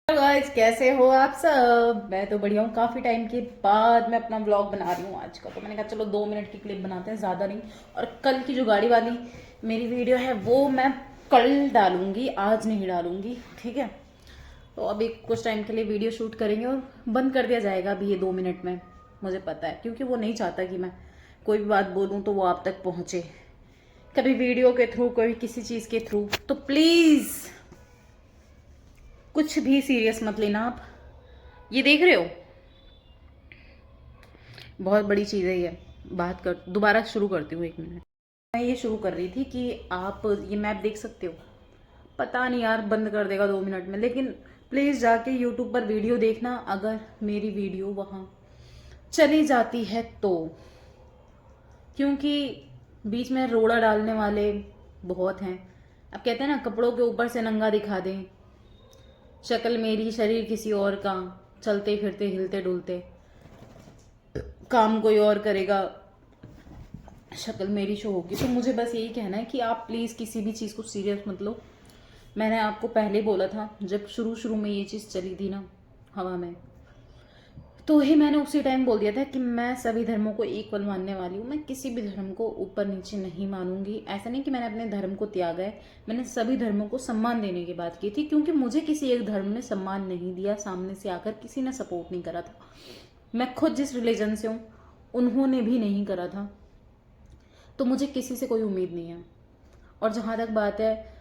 Guys, कैसे हो आप सब? मैं तो बढ़िया हूँ। काफ़ी टाइम के बाद मैं अपना व्लॉग बना रही हूँ आज का। तो मैंने कहा चलो 2 मिनट की क्लिप बनाते हैं, ज़्यादा नहीं। और कल की जो गाड़ी वाली मेरी वीडियो है वो मैं कल डालूंगी, आज नहीं डालूंगी, ठीक है। तो अभी कुछ टाइम के लिए वीडियो शूट करेंगे और बंद कर दिया जाएगा अभी ये 2 मिनट में। मुझे पता है, क्योंकि वो नहीं चाहता कि मैं कोई भी बात बोलूँ तो वो आप तक पहुँचे, कभी वीडियो के थ्रू, कभी किसी चीज़ के थ्रू। तो प्लीज़ कुछ भी सीरियस मत लेना आप। ये देख रहे हो, बहुत बड़ी चीज़ है ये। बात कर, दोबारा शुरू करती हूँ, 1 मिनट। मैं ये शुरू कर रही थी कि आप ये मैप देख सकते हो। पता नहीं यार बंद कर देगा 2 मिनट में, लेकिन प्लीज़ जाके यूट्यूब पर वीडियो देखना अगर मेरी वीडियो वहाँ चली जाती है तो। क्योंकि बीच में रोड़ा डालने वाले बहुत हैं। अब कहते हैं ना, कपड़ों के ऊपर से नंगा दिखा दें, शक्ल मेरी शरीर किसी और का, चलते फिरते हिलते डुलते, काम कोई और करेगा, शक्ल मेरी शो होगी। तो मुझे बस यही कहना है कि आप प्लीज़ किसी भी चीज़ को सीरियस मत लो। मैंने आपको पहले बोला था, जब शुरू शुरू में ये चीज़ चली थी ना हवा में, तो ही मैंने उसी टाइम बोल दिया था कि मैं सभी धर्मों को इक्वल मानने वाली हूँ। मैं किसी भी धर्म को ऊपर नीचे नहीं मानूंगी। ऐसा नहीं कि मैंने अपने धर्म को त्यागा है, मैंने सभी धर्मों को सम्मान देने की बात की थी। क्योंकि मुझे किसी एक धर्म ने सम्मान नहीं दिया, सामने से आकर किसी ने सपोर्ट नहीं करा था। मैं खुद जिस रिलीजन से हूँ उन्होंने भी नहीं करा था। तो मुझे किसी से कोई उम्मीद नहीं है। और जहाँ तक बात है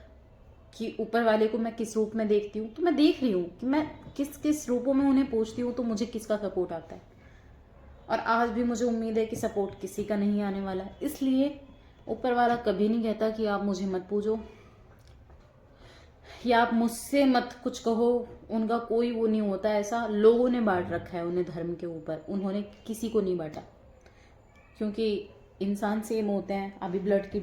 कि ऊपर वाले को मैं किस रूप में देखती हूँ, तो मैं देख रही हूँ कि मैं किस किस रूपों में उन्हें पूछती हूँ तो मुझे किसका सपोर्ट आता है। और आज भी मुझे उम्मीद है कि सपोर्ट किसी का नहीं आने वाला है। इसलिए ऊपर वाला कभी नहीं कहता कि आप मुझे मत पूछो या आप मुझसे मत कुछ कहो। उनका कोई वो नहीं होता ऐसा। लोगों ने बांट रखा है उन्हें धर्म के ऊपर, उन्होंने किसी को नहीं बांटा। क्योंकि इंसान सेम होते हैं। अभी ब्लड की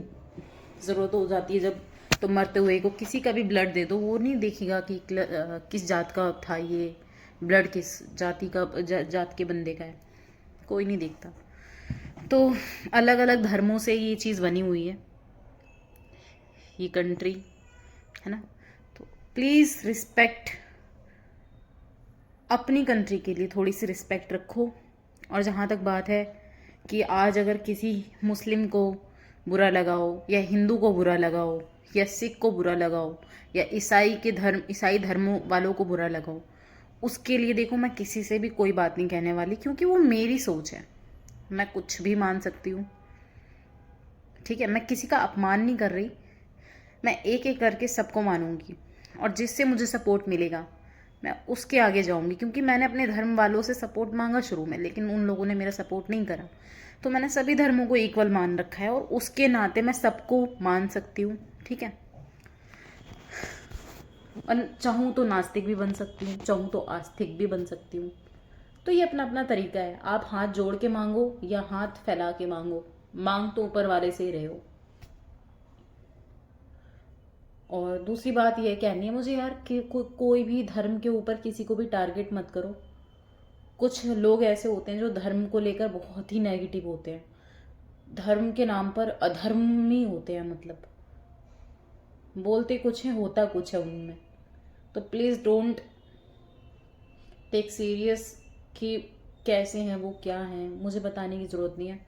ज़रूरत हो जाती है जब, तो मरते हुए को किसी का भी ब्लड दे दो, वो नहीं देखेगा कि किस जात का था ये ब्लड, किस जाति का जात के बंदे का है, कोई नहीं देखता। तो अलग अलग धर्मों से ये चीज़ बनी हुई है ये कंट्री, है ना। तो प्लीज़ रिस्पेक्ट, अपनी कंट्री के लिए थोड़ी सी रिस्पेक्ट रखो। और जहाँ तक बात है कि आज अगर किसी मुस्लिम को बुरा लगा हो, या हिंदू को बुरा लगा हो, या सिख को बुरा लगा हो, या ईसाई धर्मों वालों को बुरा लगा हो, उसके लिए देखो मैं किसी से भी कोई बात नहीं कहने वाली। क्योंकि वो मेरी सोच है, मैं कुछ भी मान सकती हूँ, ठीक है। मैं किसी का अपमान नहीं कर रही, मैं एक एक करके सबको मानूंगी। और जिससे मुझे सपोर्ट मिलेगा मैं उसके आगे जाऊंगी। क्योंकि मैंने अपने धर्म वालों से सपोर्ट मांगा शुरू में, लेकिन उन लोगों ने मेरा सपोर्ट नहीं करा। तो मैंने सभी धर्मों को इक्वल मान रखा है और उसके नाते मैं सबको मान सकती हूँ, ठीक है। और चाहूँ तो नास्तिक भी बन सकती हूँ, चाहूँ तो आस्तिक भी बन सकती हूँ। तो ये अपना अपना तरीका है। आप हाथ जोड़ के मांगो या हाथ फैला के मांगो, मांग तो ऊपर वाले से ही रहे हो। और दूसरी बात यह कहनी है मुझे यार कि कोई भी धर्म के ऊपर किसी को भी टारगेट मत करो। कुछ लोग ऐसे होते हैं जो धर्म को लेकर बहुत ही नेगेटिव होते हैं, धर्म के नाम पर अधर्मी होते हैं। मतलब बोलते कुछ है, होता कुछ है उनमें। तो प्लीज़ डोंट टेक सीरियस कि कैसे हैं वो, क्या हैं, मुझे बताने की ज़रूरत नहीं है।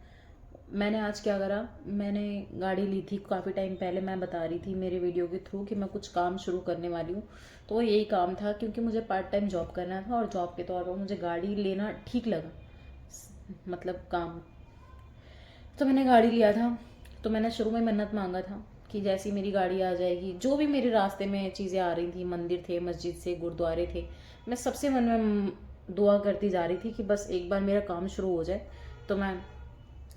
मैंने आज क्या करा, मैंने गाड़ी ली थी काफ़ी टाइम पहले। मैं बता रही थी मेरे वीडियो के थ्रू कि मैं कुछ काम शुरू करने वाली हूँ। तो वो यही काम था, क्योंकि मुझे पार्ट टाइम जॉब करना था और जॉब के तौर पर मुझे गाड़ी लेना ठीक लगा, मतलब काम। तो मैंने गाड़ी लिया था। तो मैंने शुरू में मन्नत मांगा था कि जैसी मेरी गाड़ी आ जाएगी, जो भी मेरे रास्ते में चीज़ें आ रही थी, मंदिर थे, मस्जिद से, गुरुद्वारे थे, मैं सबसे मन में दुआ करती जा रही थी कि बस एक बार मेरा काम शुरू हो जाए तो मैं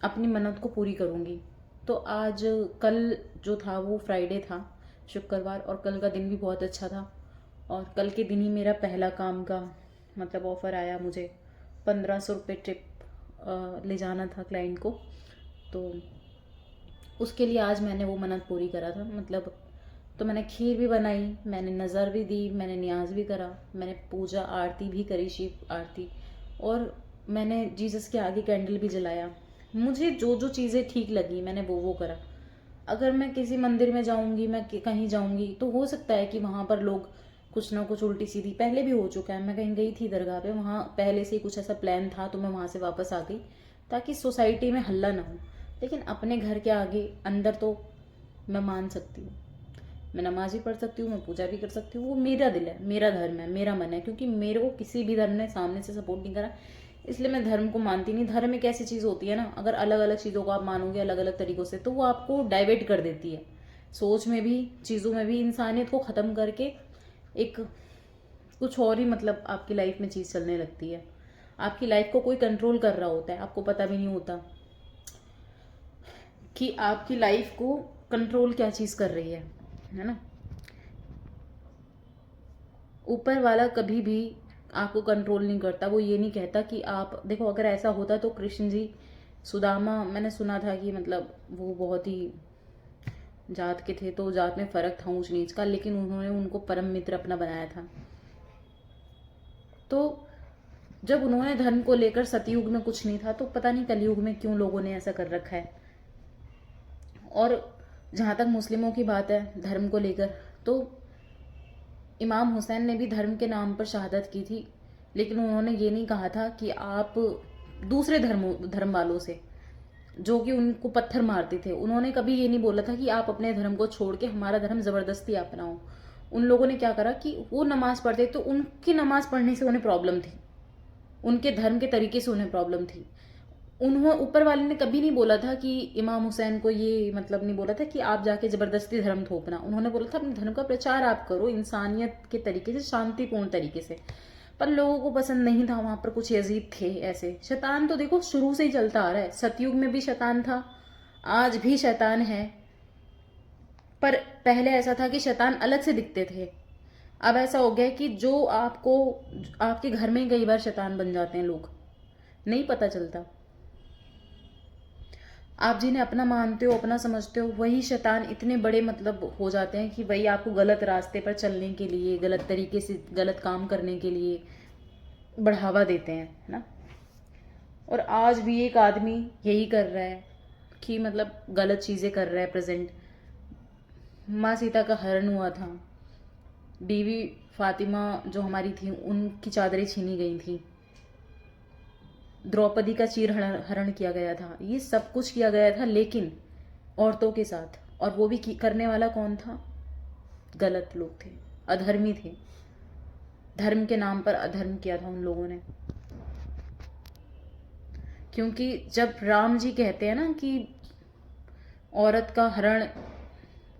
अपनी मन्नत को पूरी करूँगी। तो आज, कल जो था वो फ्राइडे था, शुक्रवार, और कल का दिन भी बहुत अच्छा था। और कल के दिन ही मेरा पहला काम का मतलब ऑफ़र आया मुझे। 1500 रुपये ट्रिप ले जाना था क्लाइंट को। तो उसके लिए आज मैंने वो मन्नत पूरी करा था। मतलब तो मैंने खीर भी बनाई, मैंने नज़र भी दी, मैंने न्याज भी करा, मैंने पूजा आरती भी करी, शिव आरती, और मैंने जीसस के आगे कैंडल भी जलाया। मुझे जो जो चीज़ें ठीक लगी मैंने वो करा। अगर मैं किसी मंदिर में जाऊंगी, मैं कहीं जाऊंगी, तो हो सकता है कि वहाँ पर लोग कुछ ना कुछ उल्टी सीधी पहले भी हो चुका है। मैं कहीं गई थी दरगाह पे, वहाँ पहले से ही कुछ ऐसा प्लान था तो मैं वहाँ से वापस आ गई ताकि सोसाइटी में हल्ला ना हो। लेकिन अपने घर के आगे अंदर तो मैं मान सकती हूँ, मैं नमाज भी पढ़ सकती हूँ, मैं पूजा भी कर सकती हूँ, वो मेरा दिल है, मेरा धर्म है, मेरा मन है। क्योंकि मेरे को किसी भी धर्म ने सामने से सपोर्ट नहीं करा, इसलिए मैं धर्म को मानती नहीं। धर्म एक ऐसी चीज़ होती है ना, अगर अलग अलग चीज़ों को आप मानोगे अलग अलग तरीक़ों से तो वो आपको डाइवर्ट कर देती है, सोच में भी, चीज़ों में भी। इंसानियत को ख़त्म करके एक कुछ और ही मतलब आपकी लाइफ में चीज़ चलने लगती है। आपकी लाइफ को कोई कंट्रोल कर रहा होता है, आपको पता भी नहीं होता कि आपकी लाइफ को कंट्रोल क्या चीज़ कर रही है ना। ऊपर वाला कभी भी आपको कंट्रोल नहीं करता। वो ये नहीं कहता कि आप देखो, अगर ऐसा होता तो कृष्ण जी, सुदामा, मैंने सुना था कि मतलब वो बहुत ही जात के थे, तो जात में फ़र्क था ऊंच नीच का, लेकिन उन्होंने उनको परम मित्र अपना बनाया था। तो जब उन्होंने धर्म को लेकर, सतयुग में कुछ नहीं था, तो पता नहीं कलयुग में क्यों लोगों ने ऐसा कर रखा है। और जहाँ तक मुस्लिमों की बात है धर्म को लेकर, तो इमाम हुसैन ने भी धर्म के नाम पर शहादत की थी, लेकिन उन्होंने ये नहीं कहा था कि आप दूसरे धर्म वालों से, जो कि उनको पत्थर मारते थे, उन्होंने कभी ये नहीं बोला था कि आप अपने धर्म को छोड़ के हमारा धर्म ज़बरदस्ती अपनाओ। उन लोगों ने क्या करा कि वो नमाज पढ़ते तो उनकी नमाज पढ़ने से उन्हें प्रॉब्लम थी, उनके धर्म के तरीके से उन्हें प्रॉब्लम थी। उन्होंने, ऊपर वाले ने कभी नहीं बोला था कि इमाम हुसैन को ये मतलब नहीं बोला था कि आप जाके ज़बरदस्ती धर्म थोपना। उन्होंने बोला था अपने धर्म का प्रचार आप करो इंसानियत के तरीके से, शांतिपूर्ण तरीके से। पर लोगों को पसंद नहीं था, वहाँ पर कुछ यजीद थे ऐसे। शैतान तो देखो शुरू से ही चलता आ रहा है, सतयुग में भी शैतान था, आज भी शैतान है। पर पहले ऐसा था कि शैतान अलग से दिखते थे, अब ऐसा हो गया कि जो आपको, आपके घर में कई बार शैतान बन जाते हैं लोग, नहीं पता चलता। आप जिन्हें अपना मानते हो, अपना समझते हो, वही शैतान इतने बड़े मतलब हो जाते हैं कि वही आपको गलत रास्ते पर चलने के लिए, गलत तरीके से गलत काम करने के लिए बढ़ावा देते हैं, है ना। और आज भी एक आदमी यही कर रहा है कि मतलब गलत चीज़ें कर रहा है प्रेजेंट। माँ सीता का हरण हुआ था, बीवी फातिमा जो हमारी थी उनकी चादरें छीनी गई थी, द्रौपदी का चीर हरण किया गया था, ये सब कुछ किया गया था, लेकिन औरतों के साथ। और वो भी करने वाला कौन था? गलत लोग थे, अधर्मी थे। धर्म के नाम पर अधर्म किया था उन लोगों ने। क्योंकि जब राम जी कहते हैं ना कि औरत का हरण,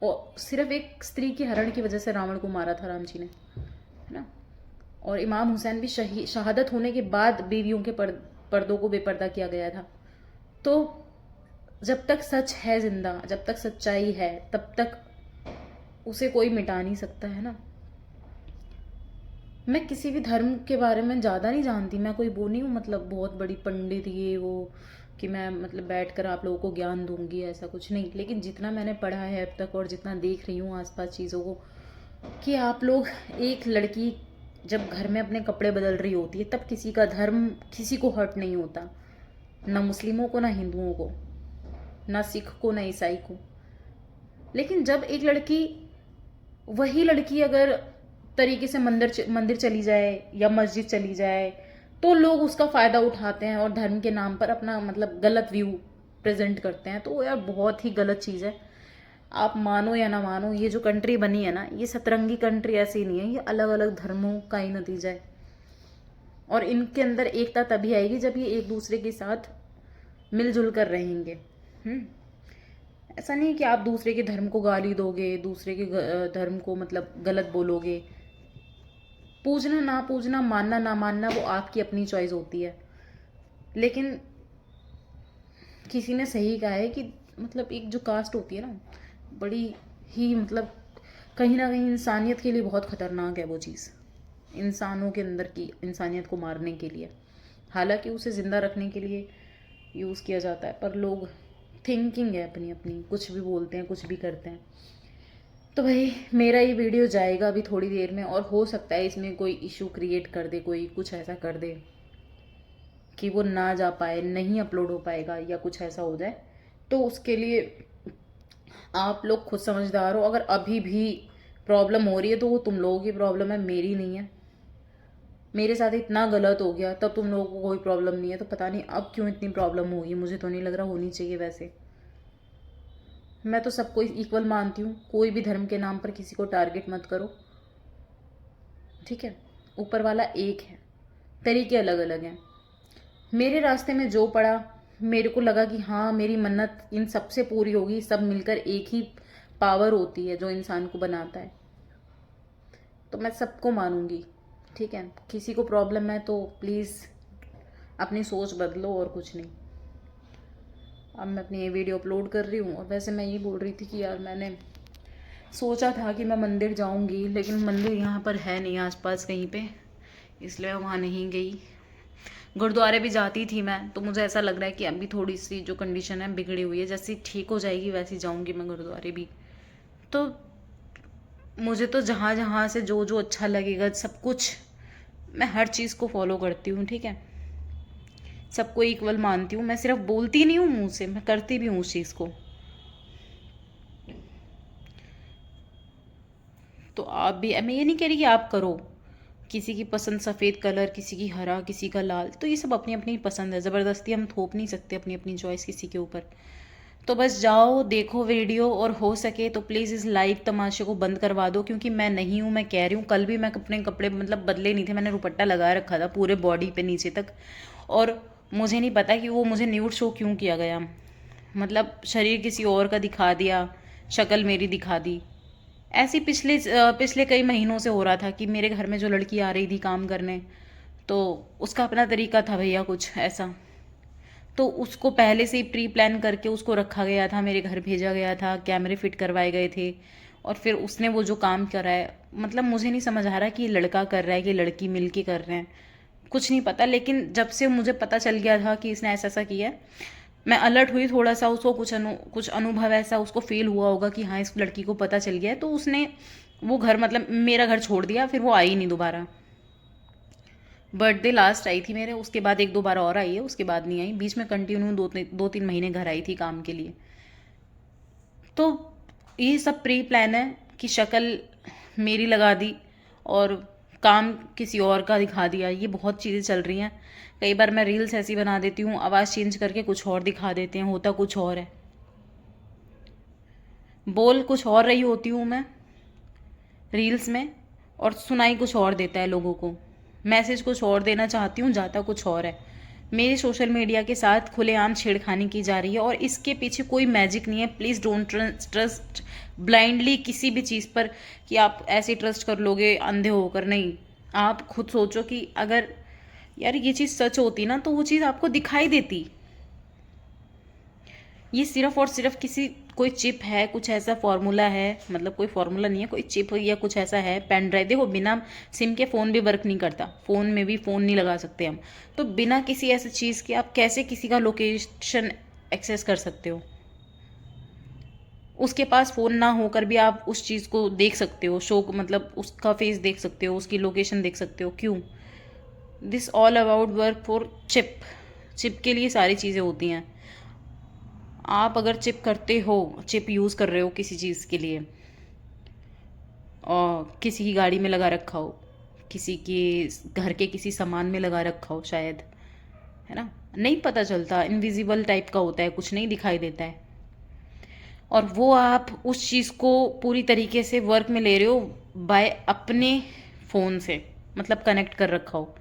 और सिर्फ एक स्त्री के हरण की वजह से रावण को मारा था राम जी ने, है ना। और इमाम हुसैन भी शहादत होने के बाद बीवियों के पर्दों को बेपर्दा किया गया था। तो जब तक सच है जिंदा, जब तक सच्चाई है, तब तक उसे कोई मिटा नहीं सकता, है ना। मैं किसी भी धर्म के बारे में ज़्यादा नहीं जानती, मैं कोई वो नहीं हूँ मतलब बहुत बड़ी पंडित ये वो कि मैं मतलब बैठ कर आप लोगों को ज्ञान दूंगी, ऐसा कुछ नहीं। लेकिन जितना मैंने पढ़ा है अब तक और जितना देख रही हूँ आसपास चीज़ों को, कि आप लोग, एक लड़की जब घर में अपने कपड़े बदल रही होती है तब किसी का धर्म किसी को हर्ट नहीं होता, ना मुस्लिमों को, ना हिंदुओं को, ना सिख को, ना ईसाई को। लेकिन जब एक लड़की, वही लड़की अगर तरीके से मंदिर चली जाए या मस्जिद चली जाए तो लोग उसका फ़ायदा उठाते हैं और धर्म के नाम पर अपना मतलब गलत व्यू प्रेजेंट करते हैं। तो यार बहुत ही गलत चीज़ है। आप मानो या ना मानो, ये जो कंट्री बनी है ना, ये सतरंगी कंट्री ऐसी नहीं है, ये अलग अलग धर्मों का ही नतीजा है। और इनके अंदर एकता तभी आएगी जब ये एक दूसरे के साथ मिलजुल कर रहेंगे। ऐसा नहीं कि आप दूसरे के धर्म को गाली दोगे, दूसरे के धर्म को मतलब गलत बोलोगे। पूजना ना पूजना, मानना ना मानना, वो आपकी अपनी चॉइस होती है। लेकिन किसी ने सही कहा है कि मतलब एक जो कास्ट होती है ना, बड़ी ही मतलब कहीं ना कहीं इंसानियत के लिए बहुत ख़तरनाक है वो चीज़, इंसानों के अंदर की इंसानियत को मारने के लिए। हालांकि उसे ज़िंदा रखने के लिए यूज़ किया जाता है, पर लोग, थिंकिंग है अपनी अपनी, कुछ भी बोलते हैं, कुछ भी करते हैं। तो भाई मेरा ये वीडियो जाएगा अभी थोड़ी देर में, और हो सकता है इसमें कोई इशू क्रिएट कर दे, कोई कुछ ऐसा कर दे कि वो ना जा पाए, नहीं अपलोड हो पाएगा या कुछ ऐसा हो जाए। तो उसके लिए आप लोग खुद समझदार हो। अगर अभी भी प्रॉब्लम हो रही है तो वो तुम लोगों की प्रॉब्लम है, मेरी नहीं है। मेरे साथ इतना गलत हो गया तब तुम लोगों को कोई प्रॉब्लम नहीं है, तो पता नहीं अब क्यों इतनी प्रॉब्लम होगी। मुझे तो नहीं लग रहा होनी चाहिए। वैसे मैं तो सबको इक्वल मानती हूँ, कोई भी धर्म के नाम पर किसी को टारगेट मत करो, ठीक है। ऊपर वाला एक है, तरीके अलग अलग हैं। मेरे रास्ते में जो पड़ा, मेरे को लगा कि हाँ मेरी मन्नत इन सबसे पूरी होगी, सब मिलकर एक ही पावर होती है जो इंसान को बनाता है, तो मैं सबको मानूंगी, ठीक है। किसी को प्रॉब्लम है तो प्लीज़ अपनी सोच बदलो, और कुछ नहीं। अब मैं अपनी ये वीडियो अपलोड कर रही हूँ। और वैसे मैं ये बोल रही थी कि यार मैंने सोचा था कि मैं मंदिर जाऊँगी, लेकिन मंदिर यहाँ पर है नहीं आसपास कहीं पे, इसलिए मैं वहाँ नहीं गई। गुरुद्वारे भी जाती थी मैं, तो मुझे ऐसा लग रहा है कि अभी थोड़ी सी जो कंडीशन है बिगड़ी हुई है, जैसी ठीक हो जाएगी वैसी जाऊँगी मैं गुरुद्वारे भी। तो मुझे तो जहाँ जहाँ से जो जो अच्छा लगेगा सब कुछ, मैं हर चीज़ को फॉलो करती हूँ, ठीक है। सबको इक्वल मानती हूँ, मैं सिर्फ बोलती नहीं हूँ मुँह से, मैं करती भी हूँ उस चीज़ को। तो आप भी, मैं ये नहीं कह रही कि आप करो, किसी की पसंद सफ़ेद कलर, किसी की हरा, किसी का लाल, तो ये सब अपनी अपनी पसंद है, ज़बरदस्ती हम थोप नहीं सकते अपनी अपनी चॉइस किसी के ऊपर। तो बस जाओ देखो वीडियो, और हो सके तो प्लीज़ इस लाइव तमाशे को बंद करवा दो, क्योंकि मैं नहीं हूँ, मैं कह रही हूँ। कल भी मैं अपने कपड़े मतलब बदले नहीं थे, मैंने दुपट्टा लगा रखा था पूरे बॉडी पे नीचे तक, और मुझे नहीं पता कि वो मुझे न्यूड शो क्यों किया गया। मतलब शरीर किसी और का दिखा दिया, शक्ल मेरी दिखा दी। ऐसे पिछले कई महीनों से हो रहा था कि मेरे घर में जो लड़की आ रही थी काम करने, तो उसका अपना तरीका था भैया कुछ ऐसा, तो उसको पहले से ही प्री प्लान करके उसको रखा गया था, मेरे घर भेजा गया था, कैमरे फिट करवाए गए थे, और फिर उसने वो जो काम करा है, मतलब मुझे नहीं समझ आ रहा कि लड़का कर रहा है कि लड़की मिल के कर रहे हैं, कुछ नहीं पता। लेकिन जब से मुझे पता चल गया था कि इसने ऐसा ऐसा किया है, मैं अलर्ट हुई थोड़ा सा। उसको कुछ अनुभव ऐसा उसको फील हुआ होगा कि हाँ इस लड़की को पता चल गया है, तो उसने वो घर मतलब मेरा घर छोड़ दिया, फिर वो आई नहीं दोबारा। बर्थडे लास्ट आई थी मेरे, उसके बाद एक दो बार और आई है, उसके बाद नहीं आई। बीच में कंटिन्यू दो तीन महीने घर आई थी काम के लिए। तो ये सब प्री प्लान है कि शक्ल मेरी लगा दी और काम किसी और का दिखा दिया। ये बहुत चीज़ें चल रही हैं। कई बार मैं रील्स ऐसी बना देती हूँ, आवाज़ चेंज करके कुछ और दिखा देते हैं, होता कुछ और है। बोल कुछ और रही होती हूँ मैं रील्स में, और सुनाई कुछ और देता है लोगों को। मैसेज कुछ और देना चाहती हूँ, जाता कुछ और है। मेरी सोशल मीडिया के साथ खुलेआम छेड़खानी की जा रही है, और इसके पीछे कोई मैजिक नहीं है। प्लीज़ डोंट ट्रस्ट ब्लाइंडली किसी भी चीज़ पर, कि आप ऐसे ट्रस्ट कर लोगे अंधे होकर। नहीं, आप खुद सोचो कि अगर यार ये चीज़ सच होती ना, तो वो चीज़ आपको दिखाई देती। ये सिर्फ और सिर्फ किसी कोई चिप है, कुछ ऐसा फॉर्मूला है, मतलब कोई फॉर्मूला नहीं है, कोई चिप या कुछ ऐसा है, पेन ड्राइव। देखो बिना सिम के फ़ोन भी वर्क नहीं करता, फ़ोन में भी फ़ोन नहीं लगा सकते हम। तो बिना किसी ऐसी चीज़ के आप कैसे किसी का लोकेशन एक्सेस कर सकते हो? उसके पास फ़ोन ना होकर भी आप उस चीज़ को देख सकते हो, शो मतलब उसका फेस देख सकते हो, उसकी लोकेशन देख सकते हो। क्यों? This all about work for chip. Chip के लिए सारी चीज़ें होती हैं। आप अगर चिप करते हो, चिप यूज़ कर रहे हो किसी चीज़ के लिए, और किसी की गाड़ी में लगा रखा हो, किसी के घर के किसी सामान में लगा रखा हो शायद, है ना, नहीं पता चलता, इनविजिबल टाइप का होता है, कुछ नहीं दिखाई देता है। और वो आप उस चीज़ को पूरी तरीके से वर्क में ले रहे हो बाय अपने फ़ोन से, मतलब कनेक्ट कर रखा हो,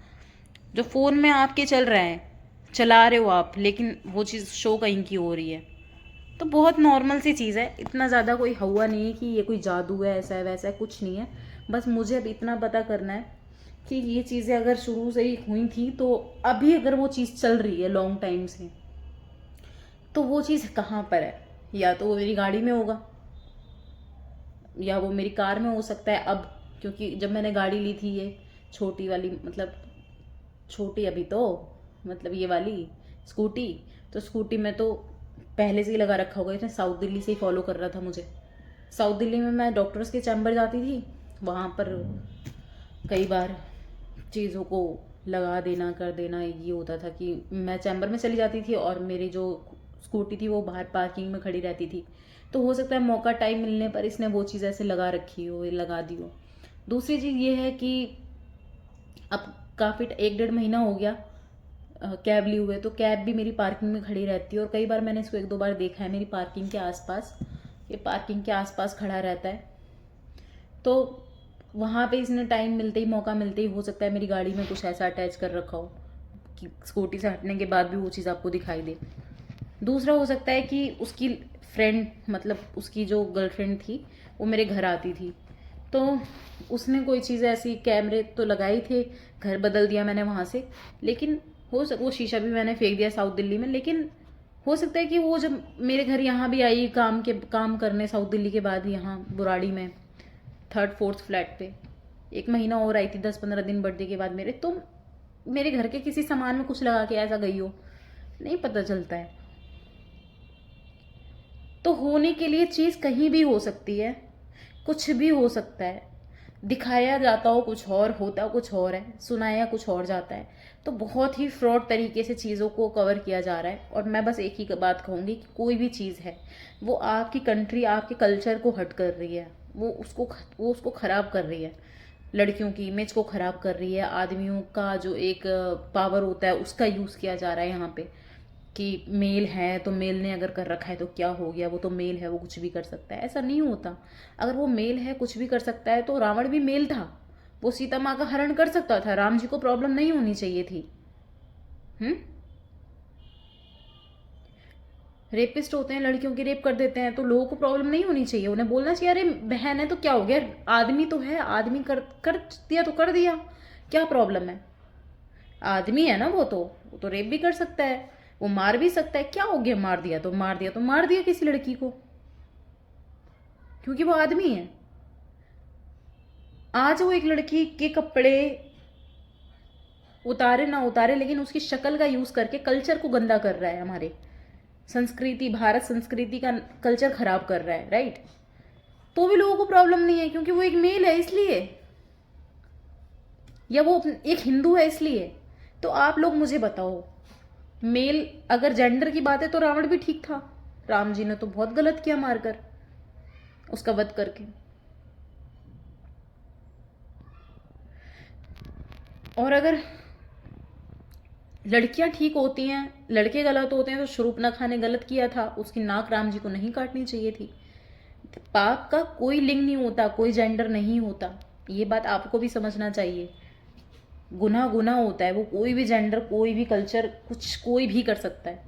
जो फ़ोन में आपके चल रहा है, चला रहे हो आप, लेकिन वो चीज़ शो कहीं की हो रही है। तो बहुत नॉर्मल सी चीज़ है, इतना ज़्यादा कोई हुआ नहीं है कि ये कोई जादू है, ऐसा है वैसा है, कुछ नहीं है। बस मुझे अब इतना पता करना है कि ये चीज़ें अगर शुरू से ही हुई थी, तो अभी अगर वो चीज़ चल रही है लॉन्ग टाइम से, तो वो चीज़ कहाँ पर है? या तो वो मेरी गाड़ी में होगा, या वो मेरी कार में हो सकता है अब, क्योंकि जब मैंने गाड़ी ली थी ये छोटी वाली, मतलब छोटी अभी तो, मतलब ये वाली स्कूटी, तो स्कूटी में तो पहले से ही लगा रखा होगा, इसने साउथ दिल्ली से ही फॉलो कर रहा था मुझे। साउथ दिल्ली में मैं डॉक्टर्स के चैम्बर जाती थी, वहाँ पर कई बार चीज़ों को लगा देना कर देना, ये होता था कि मैं चैम्बर में चली जाती थी और मेरे जो स्कूटी थी वो बाहर पार्किंग में खड़ी रहती थी, तो हो सकता है मौका टाइम मिलने पर इसने वो चीज़ ऐसे लगा रखी हो, लगा दी हो। दूसरी चीज़ ये है कि अब काफ़ी 1-1.5 महीना हो गया कैब लिए हुए, तो कैब भी मेरी पार्किंग में खड़ी रहती है और कई बार मैंने इसको 1-2 बार देखा है मेरी पार्किंग के आसपास, ये पार्किंग के आसपास खड़ा रहता है। तो वहाँ पे इसने टाइम मिलते ही, मौका मिलते ही, हो सकता है मेरी गाड़ी में कुछ ऐसा अटैच कर रखा हो कि स्कूटी से हटने के बाद भी वो चीज़ आपको दिखाई दे। दूसरा हो सकता है कि उसकी फ्रेंड, मतलब उसकी जो गर्लफ्रेंड थी, वो मेरे घर आती थी, तो उसने कोई चीज़ ऐसी, कैमरे तो लगाए थे, घर बदल दिया मैंने वहाँ से, लेकिन वो शीशा भी मैंने फेंक दिया साउथ दिल्ली में, लेकिन हो सकता है कि वो जब मेरे घर यहाँ भी आई काम करने साउथ दिल्ली के बाद, यहाँ बुराड़ी में 3rd-4th फ्लैट पे 1 महीना और आई थी, 10-15 दिन बर्थडे के बाद मेरे, तो मेरे घर के किसी सामान में कुछ लगा के ऐसा गई हो, नहीं पता चलता है। तो होने के लिए चीज़ कहीं भी हो सकती है, कुछ भी हो सकता है, दिखाया जाता हो कुछ और, होता कुछ और है, सुनाया कुछ और जाता है। तो बहुत ही फ्रॉड तरीके से चीज़ों को कवर किया जा रहा है। और मैं बस एक ही बात कहूँगी कि कोई भी चीज़ है वो आपकी कंट्री, आपके कल्चर को हट कर रही है, वो उसको ख़राब कर रही है, लड़कियों की इमेज को ख़राब कर रही है, आदमियों का जो एक पावर होता है उसका यूज़ किया जा रहा है यहाँ पे, कि मेल है तो मेल ने अगर कर रखा है तो क्या हो गया, वो तो मेल है, वो कुछ भी कर सकता है। ऐसा नहीं होता। अगर वो मेल है, कुछ भी कर सकता है, तो रावण भी मेल था, वो सीता माँ का हरण कर सकता था, राम जी को प्रॉब्लम नहीं होनी चाहिए थी। रेपिस्ट होते हैं, लड़कियों की रेप कर देते हैं, तो लोगों को प्रॉब्लम नहीं होनी चाहिए, उन्हें बोलना चाहिए अरे बहन है तो क्या हो गया, आदमी तो है, आदमी कर दिया तो कर दिया, क्या प्रॉब्लम है, आदमी है ना, वो तो रेप भी कर सकता है, वो मार भी सकता है, क्या हो गया, मार दिया तो मार दिया किसी लड़की को, क्योंकि वो आदमी है। आज वो एक लड़की के कपड़े उतारे ना उतारे, लेकिन उसकी शक्ल का यूज करके कल्चर को गंदा कर रहा है, हमारे संस्कृति, भारत संस्कृति का कल्चर खराब कर रहा है, राइट। तो भी लोगों को प्रॉब्लम नहीं है, क्योंकि वो एक मेल है इसलिए, या वो एक हिंदू है इसलिए। तो आप लोग मुझे बताओ, मेल अगर जेंडर की बात है तो रावण भी ठीक था, राम जी ने तो बहुत गलत किया मारकर, उसका वध करके। और अगर लड़कियां ठीक होती हैं, लड़के गलत होते हैं, तो शूर्पणखा ने गलत किया था, उसकी नाक राम जी को नहीं काटनी चाहिए थी। पाप का कोई लिंग नहीं होता, कोई जेंडर नहीं होता, ये बात आपको भी समझना चाहिए। गुनाह गुनाह होता है, वो कोई भी जेंडर, कोई भी कल्चर, कुछ कोई भी कर सकता है।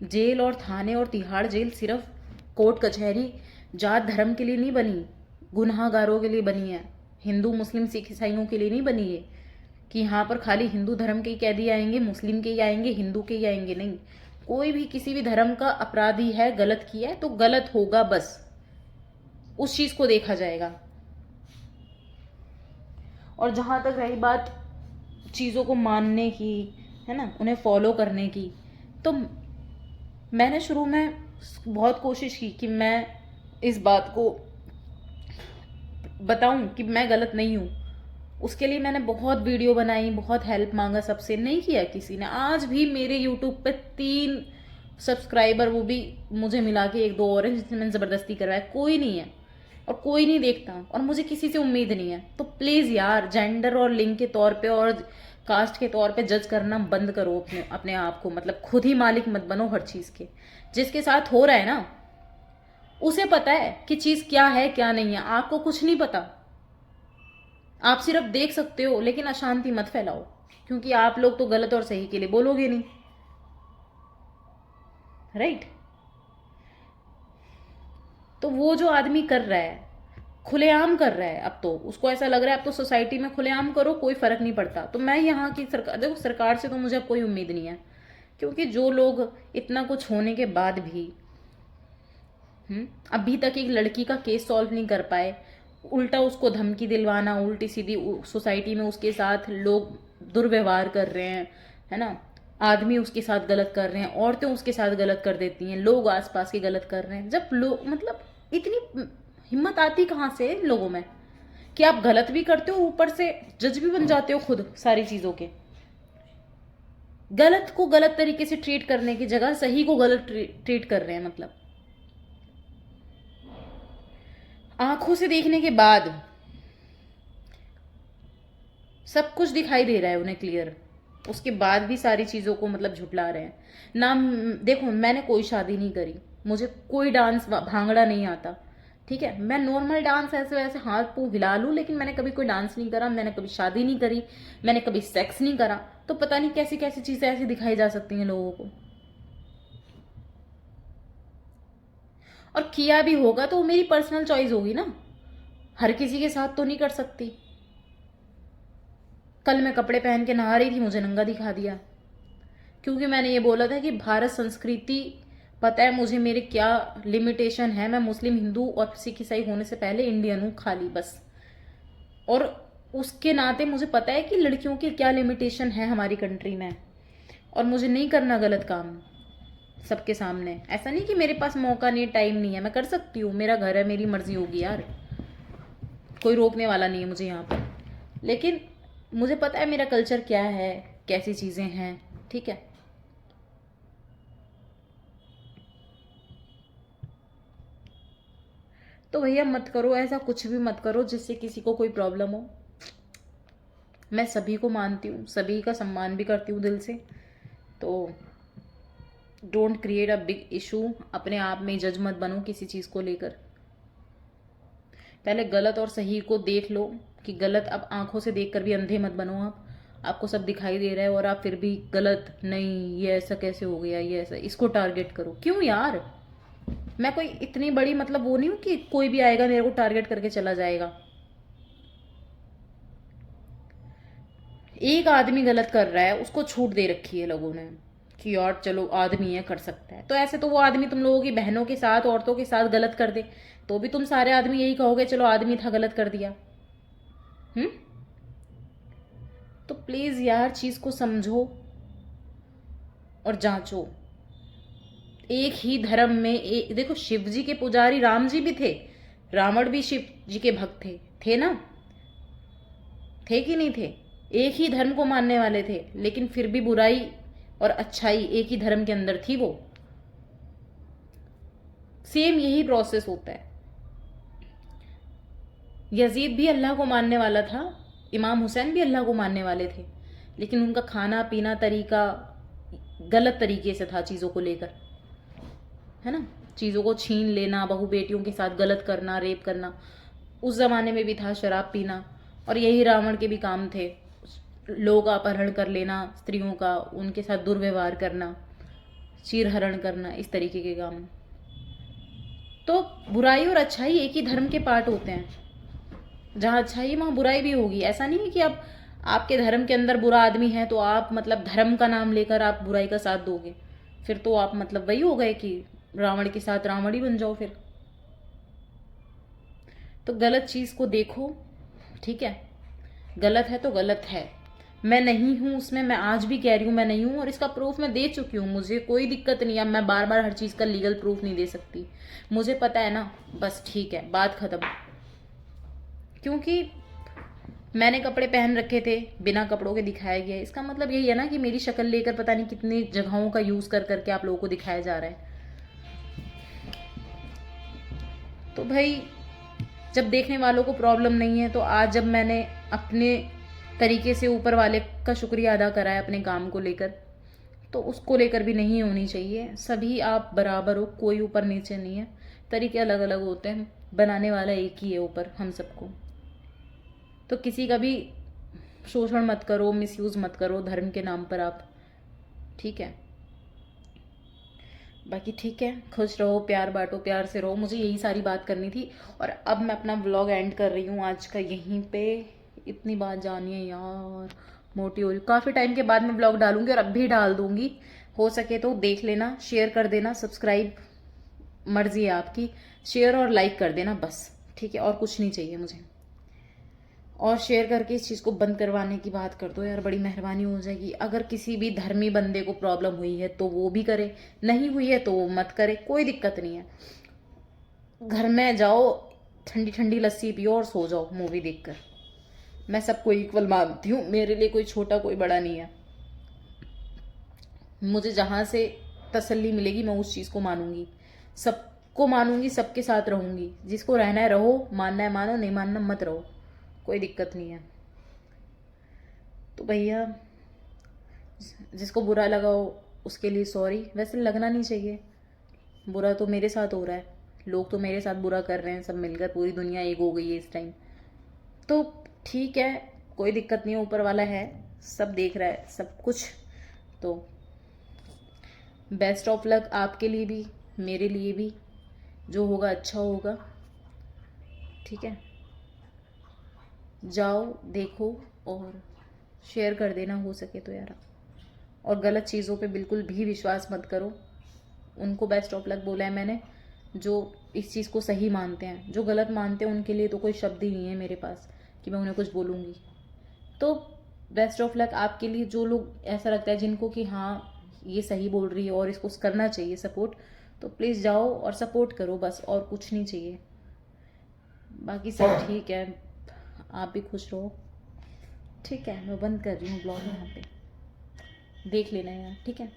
जेल और थाने और तिहाड़ जेल सिर्फ कोर्ट कचहरी जात धर्म के लिए नहीं बनी, गुनाहगारों के लिए बनी है, हिंदू मुस्लिम सिख ईसाइयों के लिए नहीं बनी है कि यहाँ पर खाली हिंदू धर्म के ही कैदी आएंगे, मुस्लिम के ही आएंगे, हिंदू के ही आएंगे, नहीं। कोई भी किसी भी धर्म का अपराधी है, गलत किया है तो गलत होगा, बस उस चीज को देखा जाएगा। और जहां तक रही बात चीज़ों को मानने की, है ना, उन्हें फॉलो करने की, तो मैंने शुरू में बहुत कोशिश की कि मैं इस बात को बताऊं कि मैं गलत नहीं हूं। उसके लिए मैंने बहुत वीडियो बनाई, बहुत हेल्प मांगा सबसे, नहीं किया किसी ने। आज भी मेरे यूट्यूब पे 3 सब्सक्राइबर, वो भी मुझे मिला के 1-2 और हैं जिसने मैंने ज़बरदस्ती करवाया, कोई नहीं है और कोई नहीं देखता और मुझे किसी से उम्मीद नहीं है। तो प्लीज़ यार, जेंडर और लिंग के तौर पे और कास्ट के तौर पे जज करना बंद करो अपने अपने आप को, मतलब खुद ही मालिक मत बनो हर चीज़ के। जिसके साथ हो रहा है ना, उसे पता है कि चीज़ क्या है क्या नहीं है, आपको कुछ नहीं पता। आप सिर्फ देख सकते हो, लेकिन अशांति मत फैलाओ, क्योंकि आप लोग तो गलत और सही के लिए बोलोगे नहीं, राइट। तो वो जो आदमी कर रहा है, खुलेआम कर रहा है, अब तो उसको ऐसा लग रहा है अब तो सोसाइटी में खुलेआम करो, कोई फर्क नहीं पड़ता। तो मैं यहाँ की सरकार, देखो सरकार से तो मुझे अब कोई उम्मीद नहीं है, क्योंकि जो लोग इतना कुछ होने के बाद भी अभी तक एक लड़की का केस सॉल्व नहीं कर पाए, उल्टा उसको धमकी दिलवाना, उल्टी सीधी सोसाइटी में उसके साथ लोग दुर्व्यवहार कर रहे हैं, है ना, आदमी उसके साथ गलत कर रहे हैं, औरतें उसके साथ गलत कर देती हैं, लोग आसपास के गलत कर रहे हैं। जब लोग, मतलब इतनी हिम्मत आती कहाँ से लोगों में कि आप गलत भी करते हो, ऊपर से जज भी बन जाते हो खुद सारी चीज़ों के। गलत को गलत तरीके से ट्रीट करने की जगह सही को गलत ट्रीट कर रहे हैं। मतलब आंखों से देखने के बाद सब कुछ दिखाई दे रहा है उन्हें क्लियर, उसके बाद भी सारी चीज़ों को मतलब झुटला रहे हैं ना। देखो मैंने कोई शादी नहीं करी, मुझे कोई डांस भांगड़ा नहीं आता, ठीक है। मैं नॉर्मल डांस ऐसे वैसे हाथ पाँव हिला लूँ, लेकिन मैंने कभी कोई डांस नहीं करा, मैंने कभी शादी नहीं करी, मैंने कभी सेक्स नहीं करा। तो पता नहीं कैसी कैसी चीज़ें ऐसी दिखाई जा सकती हैं लोगों को। और किया भी होगा तो वो मेरी पर्सनल चॉइस होगी ना, हर किसी के साथ तो नहीं कर सकती। कल मैं कपड़े पहन के नहा रही थी, मुझे नंगा दिखा दिया, क्योंकि मैंने ये बोला था कि भारत संस्कृति पता है मुझे मेरे क्या लिमिटेशन है। मैं मुस्लिम, हिंदू और सिख ईसाई होने से पहले इंडियन हूँ खाली, बस। और उसके नाते मुझे पता है कि लड़कियों की क्या लिमिटेशन है हमारी कंट्री में, और मुझे नहीं करना गलत काम सबके सामने। ऐसा नहीं कि मेरे पास मौका नहीं, टाइम नहीं है, मैं कर सकती हूँ, मेरा घर है, मेरी मर्जी होगी यार, कोई रोकने वाला नहीं है मुझे यहाँ पर। लेकिन मुझे पता है मेरा कल्चर क्या है, कैसी चीज़ें हैं, ठीक है। तो भैया मत करो ऐसा, कुछ भी मत करो जिससे किसी को कोई प्रॉब्लम हो। मैं सभी को मानती हूँ, सभी का सम्मान भी करती हूँ दिल से। तो don't create a big issue, अपने आप में जज मत बनो किसी चीज़ को लेकर। पहले गलत और सही को देख लो कि गलत, अब आंखों से देखकर भी अंधे मत बनो आप। आपको सब दिखाई दे रहा है और आप फिर भी गलत, नहीं ये ऐसा कैसे हो गया, ये ऐसा, इसको टारगेट करो। क्यों यार, मैं कोई इतनी बड़ी मतलब वो नहीं हूं कि कोई भी आएगा मेरे को टारगेट करके चला जाएगा। एक आदमी गलत कर रहा है, उसको छूट दे रखी है लोगों ने कि यार चलो आदमी है कर सकता है। तो ऐसे तो वो आदमी तुम लोगों की बहनों के साथ, औरतों के साथ गलत कर दे, तो भी तुम सारे आदमी यही कहोगे चलो आदमी था गलत कर दिया। हम्म। तो प्लीज यार चीज को समझो और जांचो। एक ही धर्म में देखो, शिव जी के पुजारी राम जी भी थे, रावण भी शिव जी के भक्त थे ना, थे कि नहीं थे? एक ही धर्म को मानने वाले थे, लेकिन फिर भी बुराई और अच्छाई एक ही धर्म के अंदर थी। वो सेम यही प्रोसेस होता है। यजीद भी अल्लाह को मानने वाला था, इमाम हुसैन भी अल्लाह को मानने वाले थे, लेकिन उनका खाना पीना तरीका गलत तरीके से था चीज़ों को लेकर, है ना। चीज़ों को छीन लेना, बहू बेटियों के साथ गलत करना, रेप करना, उस ज़माने में भी था शराब पीना। और यही रावण के भी काम थे, लोग अपहरण कर लेना स्त्रियों का, उनके साथ दुर्व्यवहार करना, चीरहरण करना, इस तरीके के काम। तो बुराई और अच्छाई एक ही धर्म के पार्ट होते हैं, जहाँ अच्छाई वहाँ बुराई भी होगी। ऐसा नहीं है कि आप आपके धर्म के अंदर बुरा आदमी है तो आप मतलब धर्म का नाम लेकर आप बुराई का साथ दोगे, फिर तो आप मतलब वही हो गए कि रावण के साथ रावण ही बन जाओ फिर। तो गलत चीज़ को देखो, ठीक है, गलत है तो गलत है। मैं नहीं हूँ उसमें, मैं आज भी कह रही हूँ मैं नहीं हूँ, और इसका प्रूफ मैं दे चुकी हूँ, मुझे कोई दिक्कत नहीं है। मैं बार बार हर चीज़ का लीगल प्रूफ नहीं दे सकती, मुझे पता है ना, बस ठीक है, बात ख़त्म। क्योंकि मैंने कपड़े पहन रखे थे, बिना कपड़ों के दिखाया गया, इसका मतलब यही है ना कि मेरी शक्ल लेकर पता नहीं कितनी जगहों का यूज़ कर करके आप लोगों को दिखाया जा रहा है। तो भाई जब देखने वालों को प्रॉब्लम नहीं है, तो आज जब मैंने अपने तरीके से ऊपर वाले का शुक्रिया अदा करा है अपने काम को लेकर, तो उसको लेकर भी नहीं होनी चाहिए। सभी आप बराबर हो, कोई ऊपर नीचे नहीं है, तरीके अलग अलग होते हैं, बनाने वाला एक ही है ऊपर हम सबको। तो किसी का भी शोषण मत करो, मिसयूज़ मत करो धर्म के नाम पर आप, ठीक है। बाकी ठीक है, खुश रहो, प्यार बांटो, प्यार से रहो, मुझे यही सारी बात करनी थी। और अब मैं अपना व्लॉग एंड कर रही हूँ आज का यहीं पे। इतनी बात जानिए यार, मोटी हो रही, काफ़ी टाइम के बाद मैं व्लॉग डालूंगी और अब भी डाल दूंगी। हो सके तो देख लेना, शेयर कर देना, सब्सक्राइब मर्जी है आपकी, शेयर और लाइक कर देना बस, ठीक है, और कुछ नहीं चाहिए मुझे। और शेयर करके इस चीज़ को बंद करवाने की बात कर दो यार, बड़ी मेहरबानी हो जाएगी। अगर किसी भी धर्मी बंदे को प्रॉब्लम हुई है तो वो भी करे, नहीं हुई है तो वो मत करे, कोई दिक्कत नहीं है। घर में जाओ, ठंडी ठंडी लस्सी पियो और सो जाओ मूवी देखकर। मैं सबको इक्वल मानती हूँ, मेरे लिए कोई छोटा कोई बड़ा नहीं है। मुझे जहाँ से तसल्ली मिलेगी मैं उस चीज़ को मानूंगी, सबको मानूंगी, सबके साथ रहूंगी। जिसको रहना है रहो, मानना है मानो, नहीं मानना मत रहो, कोई दिक्कत नहीं है। तो भैया जिसको बुरा लगा हो उसके लिए सॉरी, वैसे लगना नहीं चाहिए। बुरा तो मेरे साथ हो रहा है, लोग तो मेरे साथ बुरा कर रहे हैं, सब मिलकर पूरी दुनिया एक हो गई है इस टाइम। तो ठीक है, कोई दिक्कत नहीं है, ऊपर वाला है, सब देख रहा है सब कुछ। तो बेस्ट ऑफ लक आपके लिए भी, मेरे लिए भी, जो होगा अच्छा होगा। ठीक है, जाओ देखो और शेयर कर देना हो सके तो यार। और गलत चीज़ों पे बिल्कुल भी विश्वास मत करो। उनको बेस्ट ऑफ लक बोला है मैंने जो इस चीज़ को सही मानते हैं। जो गलत मानते हैं उनके लिए तो कोई शब्द ही नहीं है मेरे पास कि मैं उन्हें कुछ बोलूँगी। तो बेस्ट ऑफ लक आपके लिए, जो लोग ऐसा लगता है जिनको कि हाँ ये सही बोल रही है और इसको करना चाहिए सपोर्ट, तो प्लीज़ जाओ और सपोर्ट करो, बस और कुछ नहीं चाहिए। बाकी सब ठीक है, आप भी खुश रहो। ठीक है, मैं बंद कर रही हूँ ब्लॉग यहाँ पे, देख लेना यार, ठीक है।